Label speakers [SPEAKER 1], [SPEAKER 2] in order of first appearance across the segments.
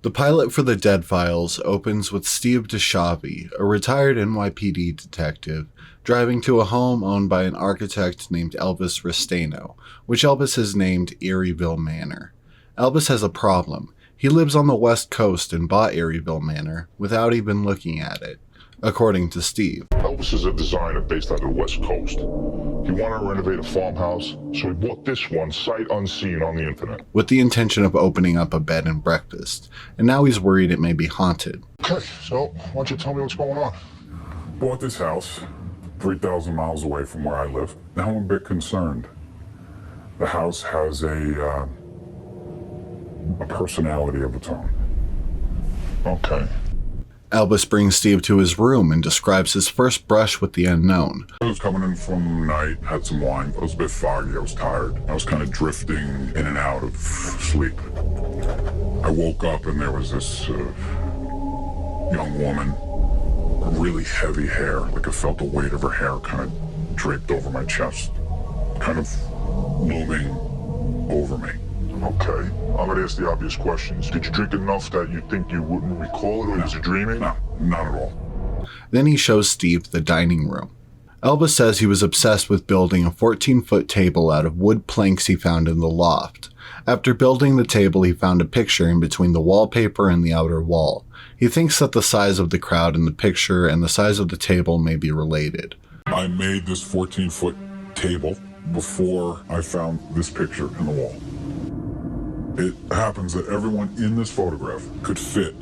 [SPEAKER 1] The pilot for The Dead Files opens with Steve DeShavi, a retired NYPD detective, driving to a home owned by an architect named Elvis Restaino, which Elvis has named Erieville Manor. Elvis has a problem. He lives on the West Coast and bought Erieville Manor without even looking at it, according to Steve.
[SPEAKER 2] Elvis is a designer based out of the West Coast. He wanted to renovate a farmhouse, so he bought this one sight unseen on the internet.
[SPEAKER 1] With the intention of opening up a bed and breakfast, and now he's worried it may be haunted.
[SPEAKER 2] Okay, so why don't you tell me what's going on?
[SPEAKER 3] Bought this house 3,000 miles away from where I live. Now I'm a bit concerned. The house has a personality of its own.
[SPEAKER 2] Okay.
[SPEAKER 1] Elvis brings Steve to his room and describes his first brush with the unknown.
[SPEAKER 3] I was coming in from the night, had some wine. I was a bit foggy, I was tired. I was kind of drifting in and out of sleep. I woke up and there was this young woman, really heavy hair, like I felt the weight of her hair kind of draped over my chest, kind of looming over me.
[SPEAKER 2] Okay, I'm gonna ask the obvious questions. Did you drink enough that you think you wouldn't recall it, or was you dreaming?
[SPEAKER 3] No, not at all.
[SPEAKER 1] Then he shows Steve the dining room. Elvis says he was obsessed with building a 14-foot table out of wood planks he found in the loft. After building the table, he found a picture in between the wallpaper and the outer wall. He thinks that the size of the crowd in the picture and the size of the table may be related.
[SPEAKER 3] I made this 14-foot table before I found this picture in the wall. It happens that everyone in this photograph could fit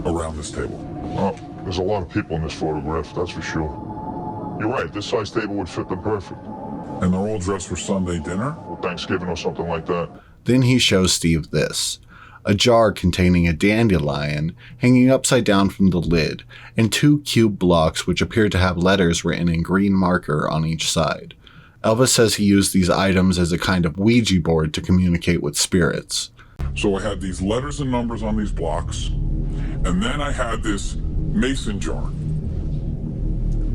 [SPEAKER 3] around this table.
[SPEAKER 2] Oh, there's a lot of people in this photograph, that's for sure. You're right, this size table would fit them perfect.
[SPEAKER 3] And they're all dressed for Sunday dinner?
[SPEAKER 2] Or Thanksgiving or something like that.
[SPEAKER 1] Then he shows Steve this. A jar containing a dandelion hanging upside down from the lid, and 2 cube blocks which appear to have letters written in green marker on each side. Elvis says he used these items as a kind of Ouija board to communicate with spirits.
[SPEAKER 3] So I had these letters and numbers on these blocks, and then I had this mason jar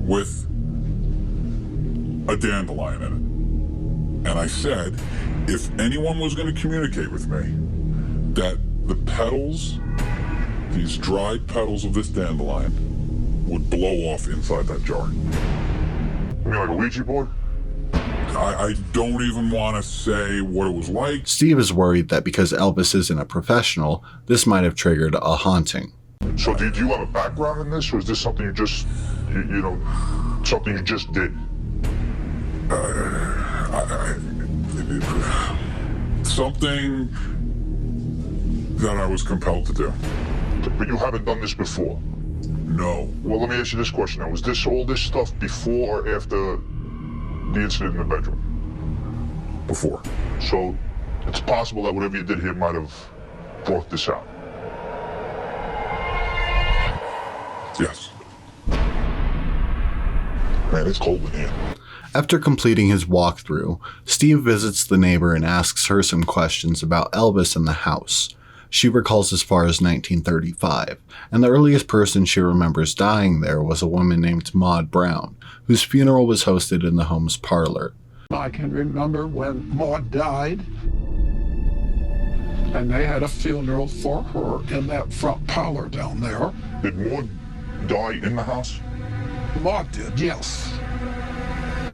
[SPEAKER 3] with a dandelion in it. And I said, if anyone was going to communicate with me, that the petals, these dried petals of this dandelion, would blow off inside that jar.
[SPEAKER 2] You mean like a Ouija board?
[SPEAKER 3] I don't even want to say what it was like.
[SPEAKER 1] Steve is worried that because Elvis isn't a professional, this might have triggered a haunting.
[SPEAKER 2] So do you have a background in this, or is this something you just, something you just did?
[SPEAKER 3] Something that I was compelled to do.
[SPEAKER 2] But you haven't done this before?
[SPEAKER 3] No.
[SPEAKER 2] Well, let me ask you this question now. Was this all this stuff before or after the incident in the bedroom?
[SPEAKER 3] Before.
[SPEAKER 2] So it's possible that whatever you did here might have brought this out.
[SPEAKER 3] Yes.
[SPEAKER 2] Man, it's cold in here.
[SPEAKER 1] After completing his walkthrough, Steve visits the neighbor and asks her some questions about Elvis and the house. She recalls as far as 1935, and the earliest person she remembers dying there was a woman named Maud Brown, whose funeral was hosted in the home's parlor.
[SPEAKER 4] I can remember when Maud died, and they had a funeral for her in that front parlor down there.
[SPEAKER 2] Did Maud die in the house?
[SPEAKER 4] Maud did, yes.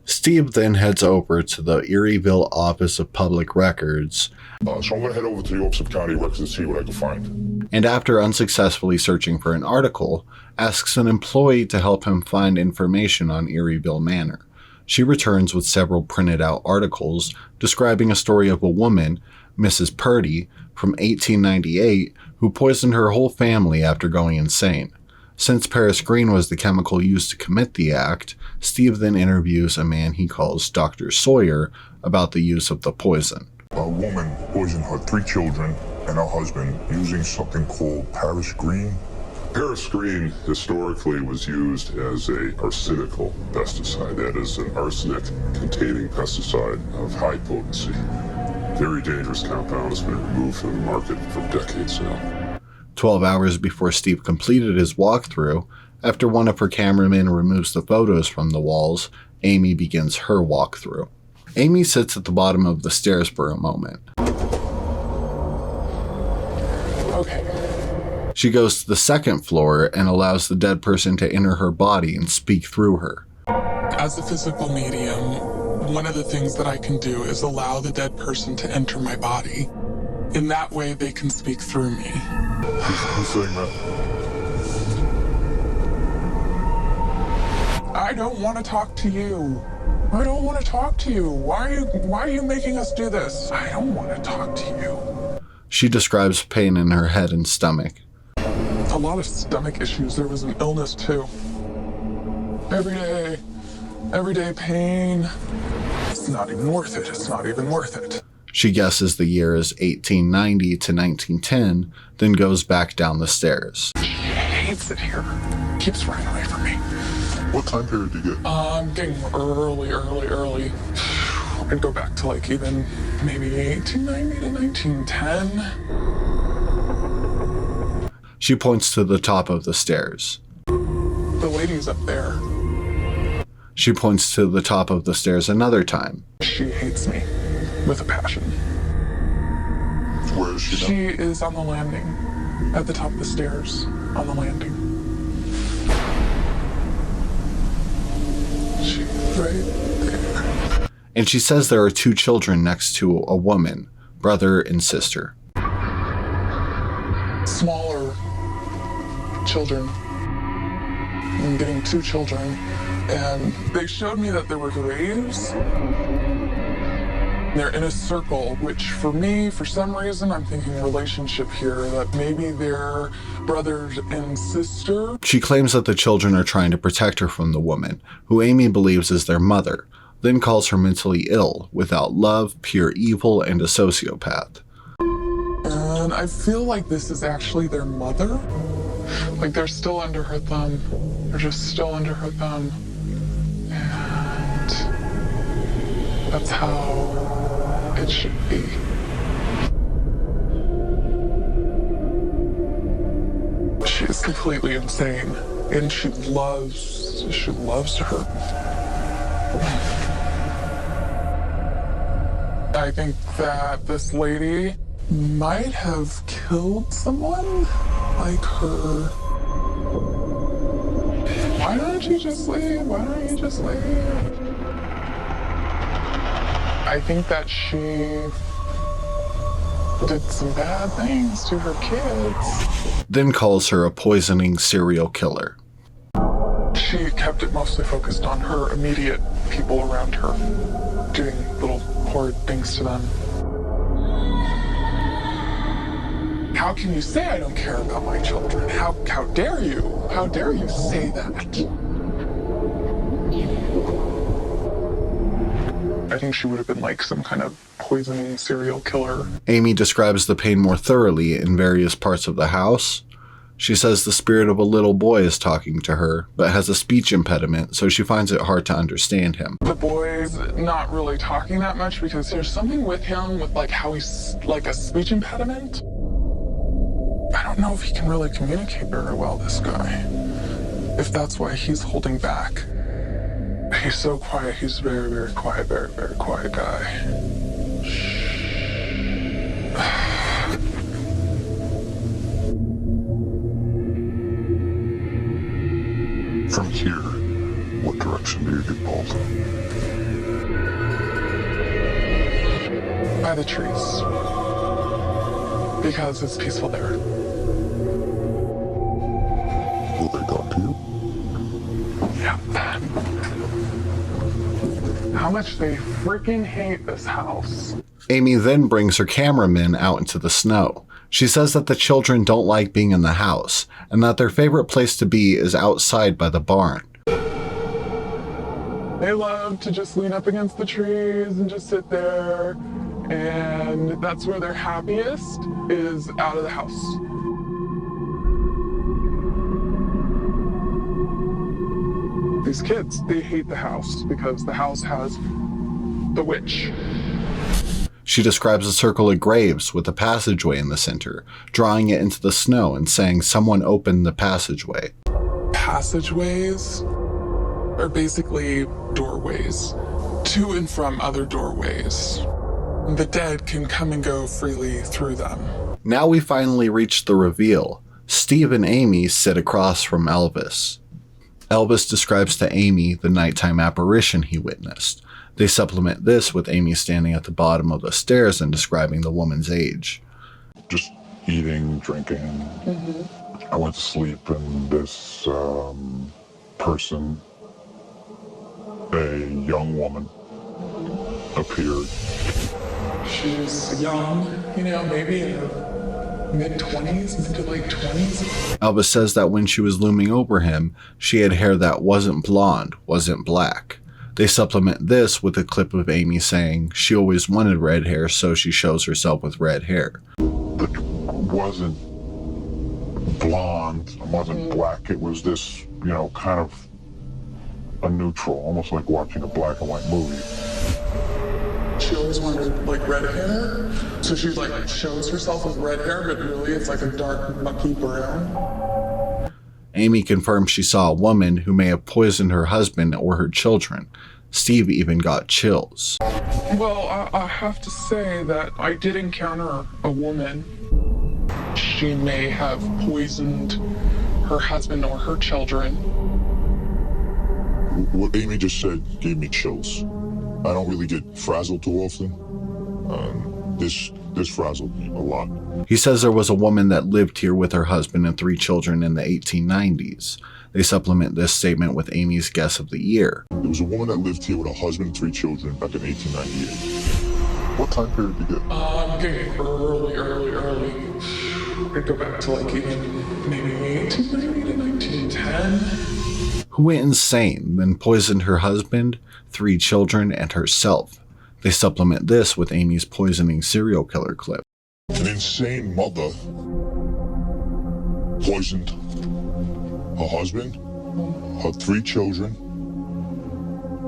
[SPEAKER 1] Steve then heads over to the Erieville Office of Public Records,
[SPEAKER 2] So I'm going to head over to the Office of County Records and see what I can find.
[SPEAKER 1] and after unsuccessfully searching for an article, asks an employee to help him find information on Erieville Manor. She returns with several printed out articles describing a story of a woman, Mrs. Purdy, from 1898, who poisoned her whole family after going insane. Since Paris Green was the chemical used to commit the act, Steve then interviews a man he calls Dr. Sawyer about the use of the poison.
[SPEAKER 2] A woman poisoned her 3 children and her husband using something called Paris Green.
[SPEAKER 5] Paris Green historically was used as a arsenical pesticide, that is, an arsenic-containing pesticide of high potency. Very dangerous compound has been removed from the market for decades now.
[SPEAKER 1] 12 hours before Steve completed his walkthrough, after one of her cameramen removes the photos from the walls, Amy begins her walkthrough. Amy sits at the bottom of the stairs for a moment.
[SPEAKER 6] Okay,
[SPEAKER 1] She goes to the second floor and allows the dead person to enter her body and speak through her.
[SPEAKER 4] As a physical medium, one of the things that I can do is allow the dead person to enter my body. In that way, they can speak through me.
[SPEAKER 5] Who's saying that?
[SPEAKER 4] I don't want to talk to you. I don't want to talk to you. Why are you making us do this? I don't want to talk to you.
[SPEAKER 1] She describes pain in her head and stomach.
[SPEAKER 4] A lot of stomach issues. There was an illness too. Every day pain. It's not even worth it. It's not even worth it.
[SPEAKER 1] She guesses the year is 1890 to 1910, then goes back down the stairs.
[SPEAKER 4] She hates it here. Keeps running away from me.
[SPEAKER 5] What time period do you get?
[SPEAKER 4] I'm getting early. I'd go back to like even maybe 1890 to 1910.
[SPEAKER 1] She points to the top of the stairs.
[SPEAKER 4] The lady's up there.
[SPEAKER 1] She points to the top of the stairs another time.
[SPEAKER 4] She hates me with a passion.
[SPEAKER 5] Where is she now?
[SPEAKER 4] She is on the landing, at the top of the stairs, on the landing. She's right there.
[SPEAKER 1] And she says there are 2 children next to a woman, brother and sister.
[SPEAKER 4] Smaller children. I'm getting 2 children, and they showed me that there were graves. They're in a circle, which for me, for some reason, I'm thinking relationship here, that maybe they're brothers and sister.
[SPEAKER 1] She claims that the children are trying to protect her from the woman, who Amy believes is their mother, then calls her mentally ill, without love, pure evil, and a sociopath.
[SPEAKER 4] And I feel like this is actually their mother. Like they're still under her thumb. They're just still under her thumb. And that's how it should be. She is completely insane, and she loves to hurt me. I think that this lady might have killed someone like her. Why don't you just leave? Why don't you just leave? I think that she did some bad things to her kids.
[SPEAKER 1] Then calls her a poisoning serial killer.
[SPEAKER 4] She kept it mostly focused on her immediate people around her, doing little horrid things to them. How can you say I don't care about my children? How dare you? How dare you say that? I think she would have been like some kind of poisoning serial killer.
[SPEAKER 1] Amy describes the pain more thoroughly in various parts of the house. She says the spirit of a little boy is talking to her, but has a speech impediment, so she finds it hard to understand him.
[SPEAKER 4] The boy's not really talking that much because there's something with him with like how he's like a speech impediment. I don't know if he can really communicate very well, this guy. If that's why he's holding back. He's so quiet. He's very, very quiet, very, very quiet guy.
[SPEAKER 5] From here, what direction do you get pulled?
[SPEAKER 4] By the trees. Because it's peaceful there.
[SPEAKER 5] Will they talk to you?
[SPEAKER 4] Yeah. How much they freaking hate this house.
[SPEAKER 1] Amy then brings her cameramen out into the snow. She says that the children don't like being in the house, and that their favorite place to be is outside by the barn.
[SPEAKER 4] They love to just lean up against the trees and just sit there, and that's where they're happiest, is out of the house. These kids, they hate the house because the house has the witch.
[SPEAKER 1] She describes a circle of graves with a passageway in the center, drawing it into the snow and saying someone opened the passageway.
[SPEAKER 4] Passageways are basically doorways to and from other doorways. The dead can come and go freely through them.
[SPEAKER 1] Now we finally reach the reveal. Steve and Amy sit across from Elvis. Elvis describes to Amy the nighttime apparition he witnessed. They supplement this with Amy standing at the bottom of the stairs and describing the woman's age.
[SPEAKER 3] Just eating, drinking. I went to sleep and this person, a young woman, appeared.
[SPEAKER 4] She was young, maybe in her mid-20s, mid to late 20s.
[SPEAKER 1] Elvis says that when she was looming over him, she had hair that wasn't blonde, wasn't black. They supplement this with a clip of Amy saying she always wanted red hair, so she shows herself with red hair.
[SPEAKER 3] It wasn't blonde, it wasn't black, it was this, kind of a neutral, almost like watching a black and white movie.
[SPEAKER 4] She always wanted red hair, so she shows herself with red hair, but really it's like a dark mucky brown.
[SPEAKER 1] Amy confirms she saw a woman who may have poisoned her husband or her children. Steve even got chills.
[SPEAKER 4] Well, I have to say that I did encounter a woman. She may have poisoned her husband or her children.
[SPEAKER 5] What Amy just said gave me chills. I don't really get frazzled too often. This frazzled me a lot.
[SPEAKER 1] He says there was a woman that lived here with her husband and 3 children in the 1890s. They supplement this statement with Amy's guess of the year.
[SPEAKER 5] There was a woman that lived here with her husband and 3 children back in 1898. What time period did you get?
[SPEAKER 4] I'm getting early. I'd go back to even maybe 1890 to 1910.
[SPEAKER 1] Who went insane, then poisoned her husband, 3 children, and herself. They supplement this with Amy's poisoning serial killer clip.
[SPEAKER 5] An insane mother poisoned her husband, her 3 children,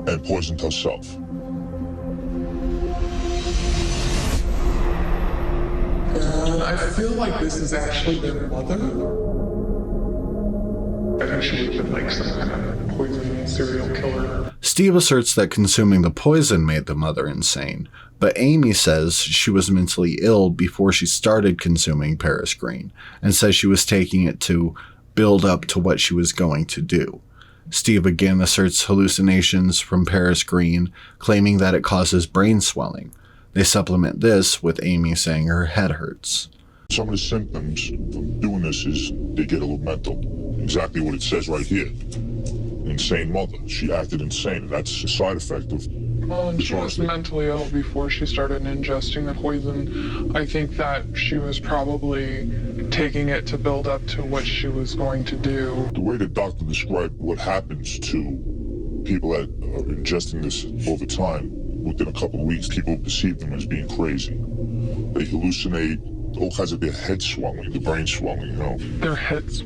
[SPEAKER 5] and poisoned herself.
[SPEAKER 4] And I feel like this is actually their mother. I think she would have been some kind of poisoning serial killer.
[SPEAKER 1] Steve asserts that consuming the poison made the mother insane, but Amy says she was mentally ill before she started consuming Paris Green, and says she was taking it to build up to what she was going to do. Steve again asserts hallucinations from Paris Green, claiming that it causes brain swelling. They supplement this with Amy saying her head hurts.
[SPEAKER 5] Some of the symptoms from doing this is they get a little mental. Exactly what it says right here. Insane mother. She acted insane. That's a side effect of...
[SPEAKER 4] Well, and she was mentally ill before she started ingesting the poison. I think that she was probably taking it to build up to what she was going to do.
[SPEAKER 5] The way the doctor described what happens to people that are ingesting this over time, within a couple of weeks, people perceive them as being crazy. They hallucinate, all kinds of their head swelling, the brain swelling,
[SPEAKER 4] Their heads.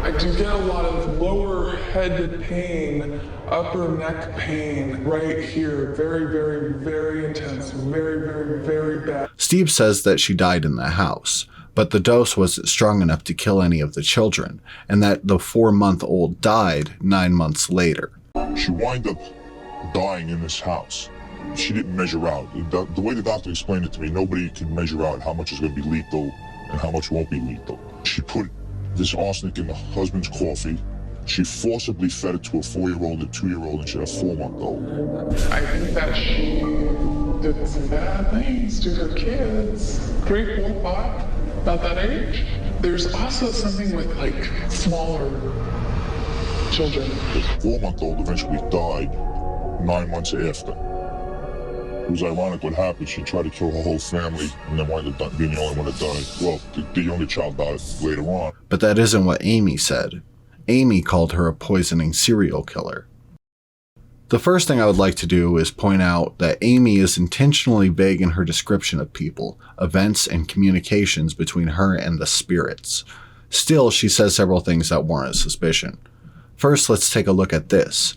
[SPEAKER 4] I do get a lot of lower head pain, upper neck pain right here. Very, very, very intense. Very, very, very bad.
[SPEAKER 1] Steve says that she died in the house, but the dose wasn't strong enough to kill any of the children, and that the 4-month-old died 9 months later.
[SPEAKER 5] She wound up dying in this house. She didn't measure out. The way the doctor explained it to me, nobody can measure out how much is going to be lethal and how much won't be lethal. She put this arsenic in the husband's coffee. She forcibly fed it to a 4-year-old, a 2-year-old, and she had a 4-month-old.
[SPEAKER 4] I think that she did some bad things to her kids. 3, 4, 5, about that age. There's also something with smaller children.
[SPEAKER 5] The 4-month-old eventually died 9 months after. It was ironic what happened. She tried to kill her whole family and then wound up being the only one that died. Well, the younger child died later on.
[SPEAKER 1] But that isn't what Amy said. Amy called her a poisoning serial killer. The first thing I would like to do is point out that Amy is intentionally vague in her description of people, events, and communications between her and the spirits. Still, she says several things that warrant suspicion. First, let's take a look at this.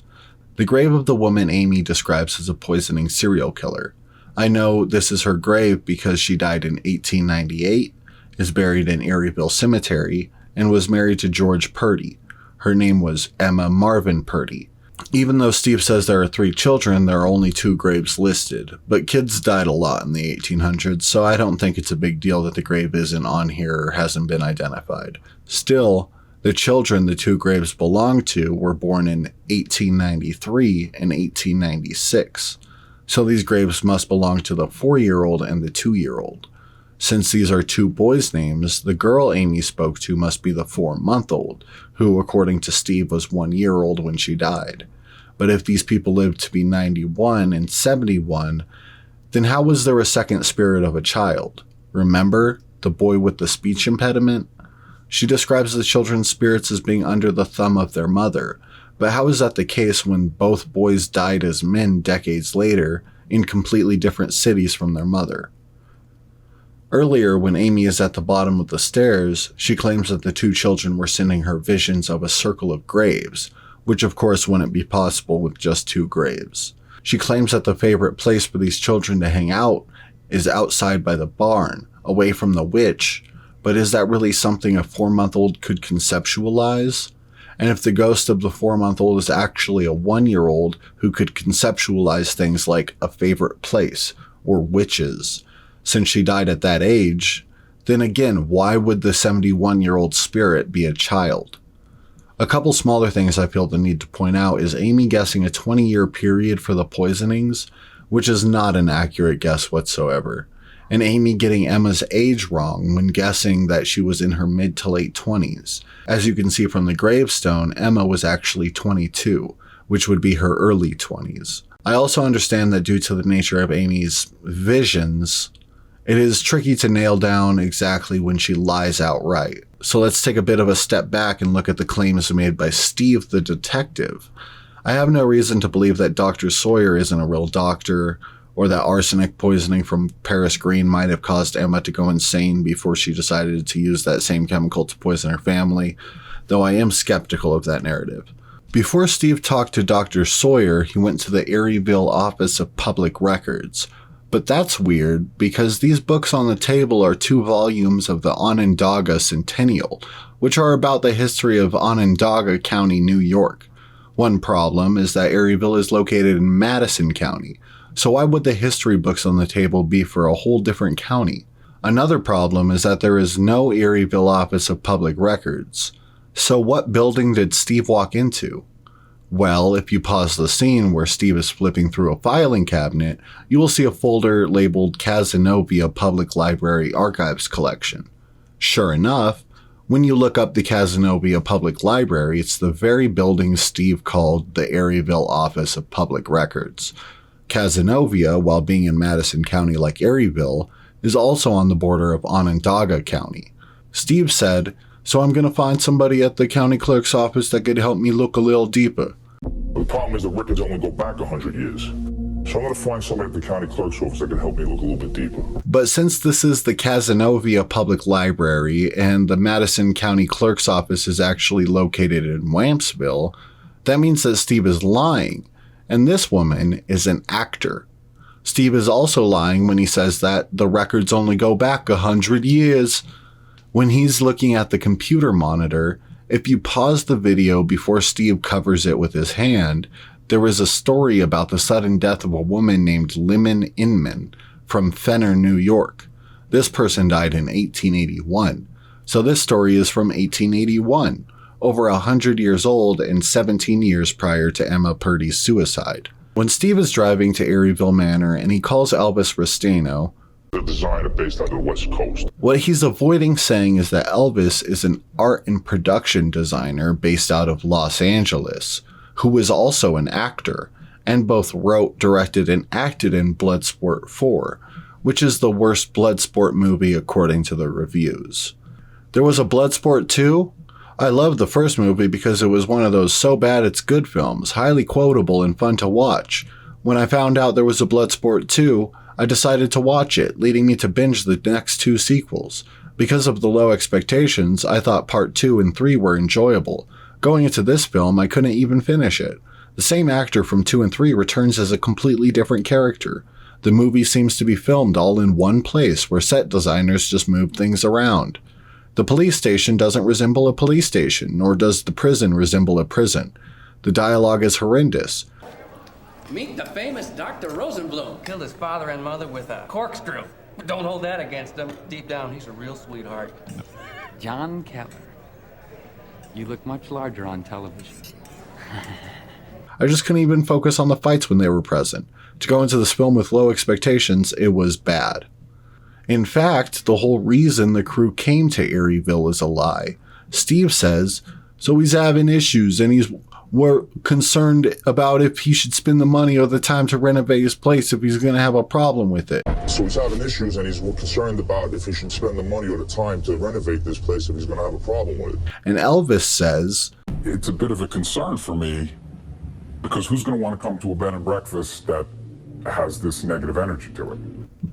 [SPEAKER 1] The grave of the woman Amy describes as a poisoning serial killer. I know this is her grave because she died in 1898, is buried in Erieville Cemetery, and was married to George Purdy. Her name was Emma Marvin Purdy. Even though Steve says there are 3 children, there are only 2 graves listed, but kids died a lot in the 1800s, so I don't think it's a big deal that the grave isn't on here or hasn't been identified. Still, the children the 2 graves belong to were born in 1893 and 1896, so these graves must belong to the 4-year-old and the 2-year-old. Since these are 2 boys' names, the girl Amy spoke to must be the 4-month-old, who, according to Steve, was 1-year-old when she died. But if these people lived to be 91 and 71, then how was there a second spirit of a child? Remember, the boy with the speech impediment? She describes the children's spirits as being under the thumb of their mother, but how is that the case when both boys died as men decades later in completely different cities from their mother? Earlier, when Amy is at the bottom of the stairs, she claims that the 2 children were sending her visions of a circle of graves, which of course wouldn't be possible with just 2 graves. She claims that the favorite place for these children to hang out is outside by the barn, away from the witch, but is that really something a 4-month-old could conceptualize? And if the ghost of the 4-month-old is actually a 1-year-old who could conceptualize things like a favorite place or witches, since she died at that age, then again, why would the 71-year-old spirit be a child? A couple smaller things I feel the need to point out is Amy guessing a 20-year period for the poisonings, which is not an accurate guess whatsoever, and Amy getting Emma's age wrong when guessing that she was in her mid to late 20s. As you can see from the gravestone, Emma was actually 22, which would be her early 20s. I also understand that due to the nature of Amy's visions, it is tricky to nail down exactly when she lies outright. So let's take a bit of a step back and look at the claims made by Steve the detective. I have no reason to believe that Dr. Sawyer isn't a real doctor, or that arsenic poisoning from Paris Green might have caused Emma to go insane before she decided to use that same chemical to poison her family, though I am skeptical of that narrative. Before Steve talked to Dr. Sawyer, he went to the Erieville Office of Public Records. But that's weird, because these books on the table are 2 volumes of the Onondaga Centennial, which are about the history of Onondaga County, New York. One problem is that Erieville is located in Madison County, so why would the history books on the table be for a whole different county? Another problem is that there is no Erieville Office of Public Records. So what building did Steve walk into? Well, if you pause the scene where Steve is flipping through a filing cabinet, you will see a folder labeled Cazenovia Public Library Archives Collection. Sure enough, when you look up the Cazenovia Public Library, it's the very building Steve called the Erieville Office of Public Records. Cazenovia, while being in Madison County like Erieville, is also on the border of Onondaga County. Steve said, "So I'm going to find somebody at the county clerk's office that could help me look a little deeper."
[SPEAKER 2] The problem is the records only go back 100 years. So I'm going to find somebody at the county clerk's office that can help me look a little bit deeper.
[SPEAKER 1] But since this is the Cazenovia Public Library and the Madison County Clerk's office is actually located in Wampsville, that means that Steve is lying, and this woman is an actor. Steve is also lying when he says that the records only go back 100 years. When he's looking at the computer monitor, if you pause the video before Steve covers it with his hand, there is a story about the sudden death of a woman named Lemon Inman from Fenner, New York. This person died in 1881. So this story is from 1881, over 100 years old and 17 years prior to Emma Purdy's suicide. When Steve is driving to Erieville Manor and he calls Elvis Restaino,
[SPEAKER 2] The designer based out of the West Coast.
[SPEAKER 1] what he's avoiding saying is that Elvis is an art and production designer based out of Los Angeles, who is also an actor, and both wrote, directed, and acted in Bloodsport 4, which is the worst Bloodsport movie according to the reviews. There was a Bloodsport 2? I loved the first movie because it was one of those so bad it's good films, highly quotable and fun to watch. When I found out there was a Bloodsport 2, I decided to watch it, leading me to binge the next 2 sequels. Because of the low expectations, I thought part 2 and 3 were enjoyable. Going into this film, I couldn't even finish it. The same actor from 2 and 3 returns as a completely different character. The movie seems to be filmed all in one place, where set designers just move things around. The police station doesn't resemble a police station, nor does the prison resemble a prison. The dialogue is horrendous.
[SPEAKER 6] Meet the famous Dr. Rosenblum.
[SPEAKER 7] Killed his father and mother with a corkscrew. Don't hold that against him. Deep down, he's a real sweetheart.
[SPEAKER 8] John Keller. You look much larger on television.
[SPEAKER 1] I just couldn't even focus on the fights when they were present. To go into this film with low expectations, it was bad. In fact, the whole reason the crew came to Erieville is a lie. Steve says, so he's having issues and we're concerned about if he should spend the money or the time to renovate his place if he's going to have a problem with it.
[SPEAKER 2] So he's having issues and he's concerned about if he should spend the money or the time to renovate this place if he's going to have a problem with it.
[SPEAKER 1] And Elvis says,
[SPEAKER 3] It's a bit of a concern for me because who's going to want to come to a bed and breakfast that has this negative energy to it?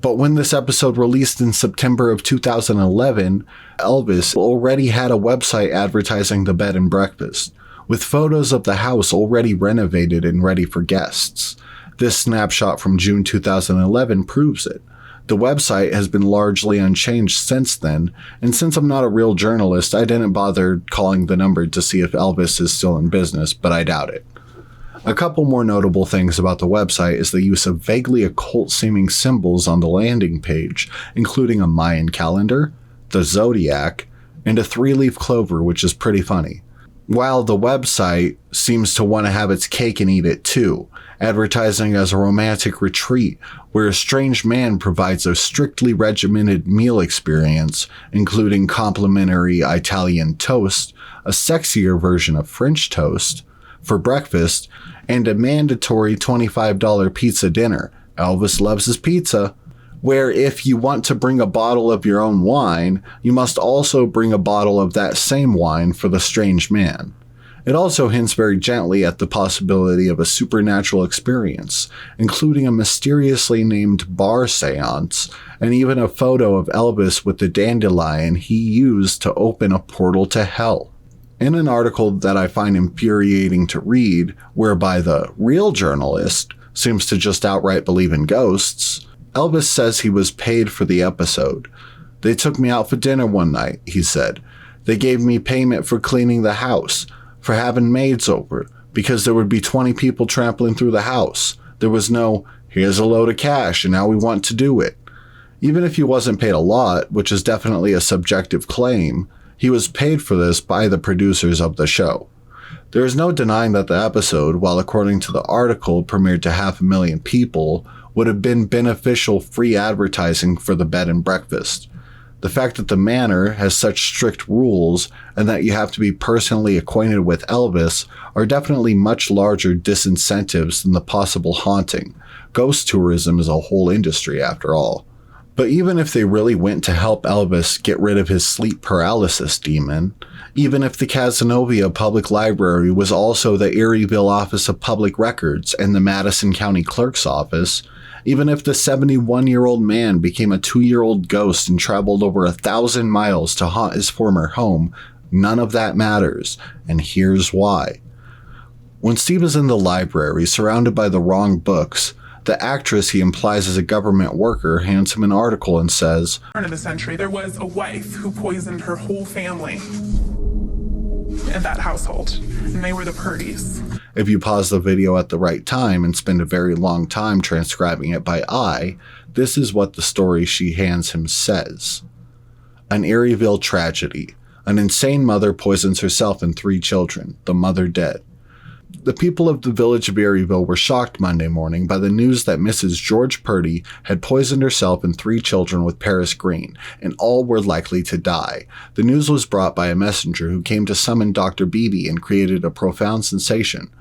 [SPEAKER 1] but when this episode released in September of 2011, Elvis already had a website advertising the bed and breakfast, with photos of the house already renovated and ready for guests. This snapshot from June 2011 proves it. The website has been largely unchanged since then, and since I'm not a real journalist, I didn't bother calling the number to see if Elvis is still in business, but I doubt it. A couple more notable things about the website is the use of vaguely occult-seeming symbols on the landing page, including a Mayan calendar, the zodiac, and a 3-leaf clover, which is pretty funny. While the website seems to want to have its cake and eat it too, advertising as a romantic retreat where a strange man provides a strictly regimented meal experience, including complimentary Italian toast, a sexier version of French toast for breakfast, and a mandatory $25 pizza dinner. Elvis loves his pizza. Where if you want to bring a bottle of your own wine, you must also bring a bottle of that same wine for the strange man. It also hints very gently at the possibility of a supernatural experience, including a mysteriously named bar seance, and even a photo of Elvis with the dandelion he used to open a portal to hell. In an article that I find infuriating to read, whereby the real journalist seems to just outright believe in ghosts, Elvis says he was paid for the episode. They took me out for dinner one night, he said. They gave me payment for cleaning the house, for having maids over, because there would be 20 people trampling through the house. There was no, here's a load of cash and now we want to do it. Even if he wasn't paid a lot, which is definitely a subjective claim, he was paid for this by the producers of the show. There is no denying that the episode, while according to the article premiered to 500,000 people, would have been beneficial free advertising for the bed and breakfast. The fact that the Manor has such strict rules and that you have to be personally acquainted with Elvis are definitely much larger disincentives than the possible haunting. Ghost tourism is a whole industry after all. But even if they really went to help Elvis get rid of his sleep paralysis demon, even if the Cazenovia Public Library was also the Erieville Office of Public Records and the Madison County Clerk's Office, even if the 71-year-old man became a 2-year-old ghost and traveled over 1,000 miles to haunt his former home, none of that matters, and here's why. When Steve is in the library, surrounded by the wrong books, the actress he implies is a government worker hands him an article and says,
[SPEAKER 4] Turn of the century, there was a wife who poisoned her whole family in that household, and they were the Purdy's.
[SPEAKER 1] If you pause the video at the right time and spend a very long time transcribing it by eye, this is what the story she hands him says. An Erieville tragedy. An insane mother poisons herself and 3 children, the mother dead. The people of the village of Erieville were shocked Monday morning by the news that Mrs. George Purdy had poisoned herself and 3 children with Paris Green, and all were likely to die. The news was brought by a messenger who came to summon Dr. Beebe and created a profound sensation.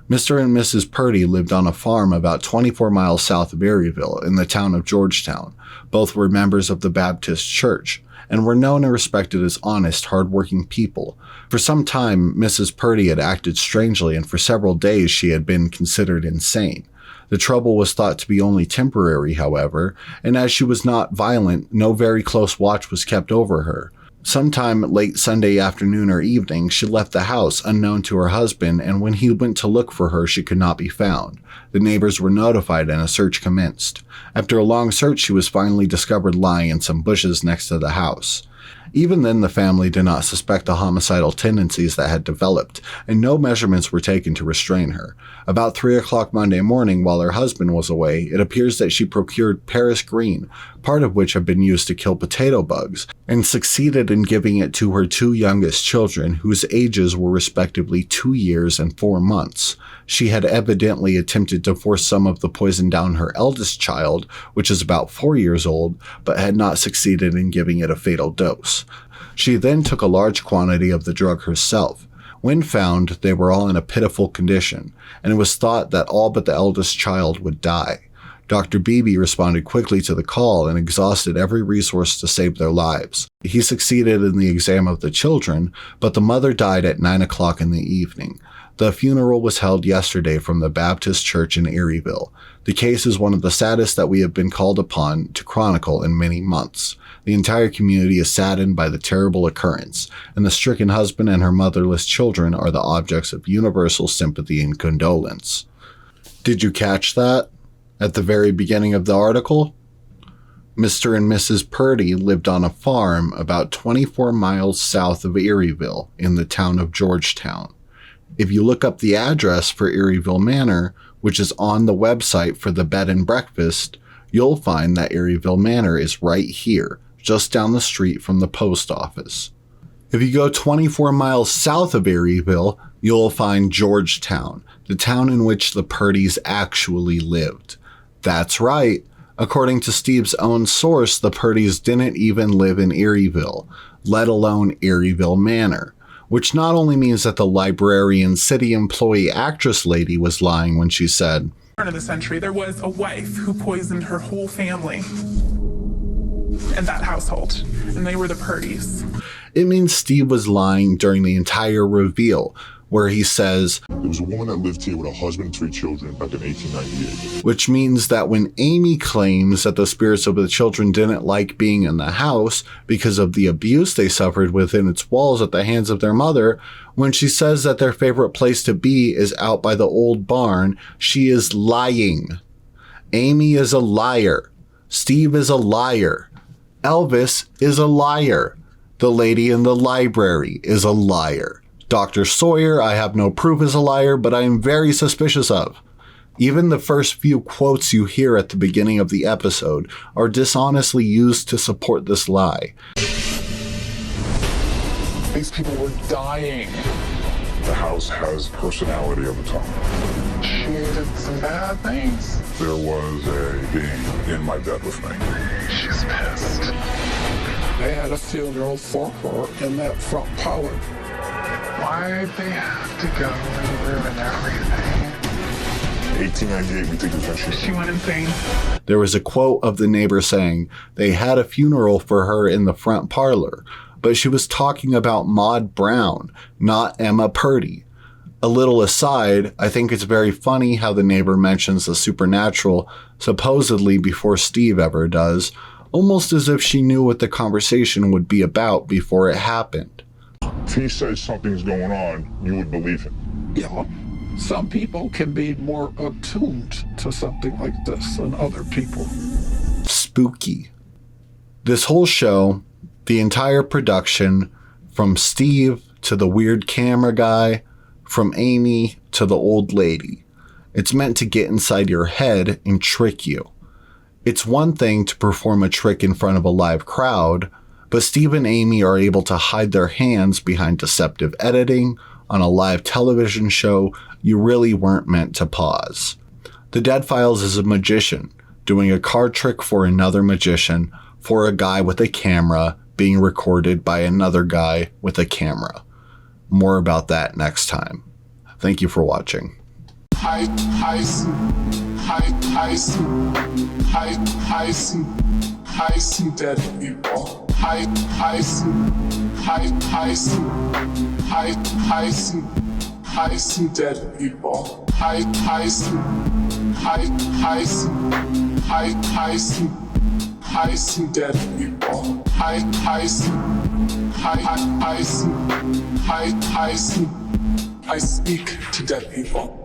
[SPEAKER 1] Mr. and Mrs. Purdy lived on a farm about 24 miles south of Erieville in the town of Georgetown. Both were members of the Baptist Church, and were known and respected as honest, hard-working people. For some time, Mrs. Purdy had acted strangely, and for several days she had been considered insane. The trouble was thought to be only temporary, however, and as she was not violent, no very close watch was kept over her. Sometime late Sunday afternoon or evening, she left the house unknown to her husband, and when he went to look for her, she could not be found. The neighbors were notified and a search commenced. After a long search, she was finally discovered lying in some bushes next to the house. Even then, the family did not suspect the homicidal tendencies that had developed, and no measurements were taken to restrain her. About 3 o'clock Monday morning, while her husband was away, it appears that she procured Paris green, part of which had been used to kill potato bugs, and succeeded in giving it to her 2 youngest children, whose ages were respectively 2 years and 4 months. She had evidently attempted to force some of the poison down her eldest child, which is about 4 years old, but had not succeeded in giving it a fatal dose. She then took a large quantity of the drug herself. When found, they were all in a pitiful condition, and it was thought that all but the eldest child would die. Dr. Beebe responded quickly to the call and exhausted every resource to save their lives. He succeeded in the exam of the children, but the mother died at 9 o'clock in the evening. The funeral was held yesterday from the Baptist Church in Erieville. The case is one of the saddest that we have been called upon to chronicle in many months. The entire community is saddened by the terrible occurrence, and the stricken husband and her motherless children are the objects of universal sympathy and condolence. Did you catch that at the very beginning of the article? Mr. and Mrs. Purdy lived on a farm about 24 miles south of Erieville in the town of Georgetown. If you look up the address for Erieville Manor, which is on the website for the bed and breakfast, you'll find that Erieville Manor is right here, just down the street from the post office. If you go 24 miles south of Erieville, you'll find Georgetown, the town in which the Purdys actually lived. That's right. According to Steve's own source, the Purdys didn't even live in Erieville, let alone Erieville Manor. Which not only means that the librarian city employee actress lady was lying when she said,
[SPEAKER 4] Turn of the century, there was a wife who poisoned her whole family in that household, and they were the Purdys.
[SPEAKER 1] It means Steve was lying during the entire reveal, where he says,
[SPEAKER 2] There was a woman that lived here with a husband and 3 children back in 1898.
[SPEAKER 1] Which means that when Amy claims that the spirits of the children didn't like being in the house because of the abuse they suffered within its walls at the hands of their mother, when she says that their favorite place to be is out by the old barn, she is lying. Amy is a liar. Steve is a liar. Elvis is a liar. The lady in the library is a liar. Dr. Sawyer, I have no proof is a liar, but I am very suspicious of. Even the first few quotes you hear at the beginning of the episode are dishonestly used to support this lie.
[SPEAKER 4] These people were dying.
[SPEAKER 3] The house has personality of its own.
[SPEAKER 4] She did some bad things.
[SPEAKER 3] There was a being in my bed with me.
[SPEAKER 4] She's pissed.
[SPEAKER 9] They had a funeral for her in that front parlor.
[SPEAKER 4] Why'd they have to go and ruin everything?
[SPEAKER 2] 1898, we think it was when
[SPEAKER 4] She went insane.
[SPEAKER 1] There was a quote of the neighbor saying they had a funeral for her in the front parlor, but she was talking about Maud Brown, not Emma Purdy. A little aside, I think it's very funny how the neighbor mentions the supernatural supposedly before Steve ever does, almost as if she knew what the conversation would be about before it happened.
[SPEAKER 2] If he says something's going on, you would believe him.
[SPEAKER 9] Yeah, some people can be more attuned to something like this than other people.
[SPEAKER 1] Spooky. This whole show, the entire production, from Steve to the weird camera guy, from Amy to the old lady, it's meant to get inside your head and trick you. It's one thing to perform a trick in front of a live crowd, but Steve and Amy are able to hide their hands behind deceptive editing on a live television show you really weren't meant to pause. The Dead Files is a magician doing a card trick for another magician for a guy with a camera being recorded by another guy with a camera. More about that next time. Thank you for watching.
[SPEAKER 4] Dead people. Dead people. Dead people. I speak to dead people.